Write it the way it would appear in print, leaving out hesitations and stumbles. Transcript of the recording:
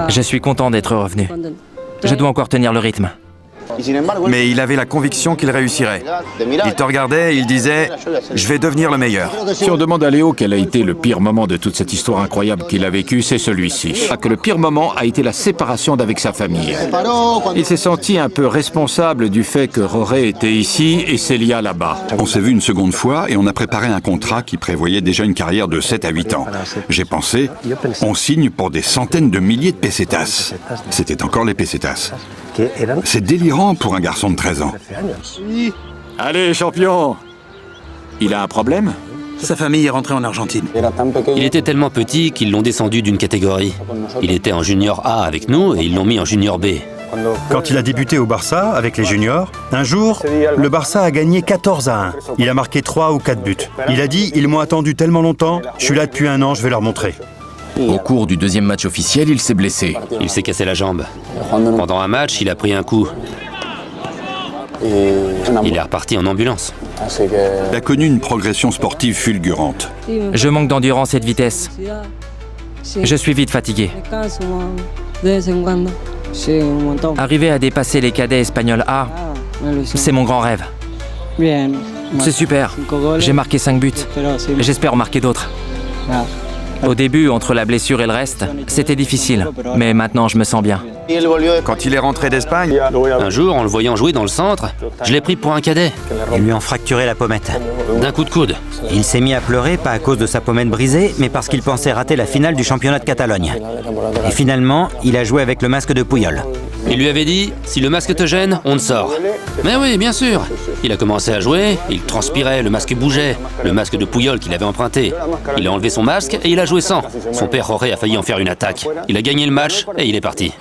Je suis content d'être revenu. Je dois encore tenir le rythme. Mais il avait la conviction qu'il réussirait. Il te regardait et il disait « Je vais devenir le meilleur ». Si on demande à Léo quel a été le pire moment de toute cette histoire incroyable qu'il a vécue, c'est celui-ci. Que le pire moment a été la séparation d'avec sa famille. Il s'est senti un peu responsable du fait que Roré était ici et Célia là-bas. On s'est vu une seconde fois et on a préparé un contrat qui prévoyait déjà une carrière de 7 à 8 ans. J'ai pensé, on signe pour des centaines de milliers de pesetas. C'était encore les pesetas. C'est délirant pour un garçon de 13 ans. Allez, champion! Il a un problème? Sa famille est rentrée en Argentine. Il était tellement petit qu'ils l'ont descendu d'une catégorie. Il était en junior A avec nous et ils l'ont mis en junior B. Quand il a débuté au Barça avec les juniors, un jour, le Barça a gagné 14-1. Il a marqué 3 ou 4 buts. Il a dit « Ils m'ont attendu tellement longtemps, je suis là depuis un an, je vais leur montrer ». Au cours du deuxième match officiel, il s'est blessé. Il s'est cassé la jambe. Pendant un match, il a pris un coup. Il est reparti en ambulance. Il a connu une progression sportive fulgurante. Je manque d'endurance et de vitesse. Je suis vite fatigué. Arriver à dépasser les cadets espagnols A, c'est mon grand rêve. C'est super. J'ai marqué 5 buts. J'espère en marquer d'autres. Au début, entre la blessure et le reste, c'était difficile. Mais maintenant, je me sens bien. Quand il est rentré d'Espagne, Un jour, en le voyant jouer dans le centre, je l'ai pris pour un cadet, Ils lui ont fracturé la pommette. d'un coup de coude. Il s'est mis à pleurer, pas à cause de sa pommette brisée, mais parce qu'il pensait rater la finale du championnat de Catalogne. Et finalement, il a joué avec le masque de Puyol. Il lui avait dit, si le masque te gêne, on te sort. Mais oui, bien sûr. Il a commencé à jouer, il transpirait, le masque bougeait. Le masque de Puyol qu'il avait emprunté. Il a enlevé son masque et il a joué sans. Son père Roré a failli en faire une attaque. Il a gagné le match et il est parti.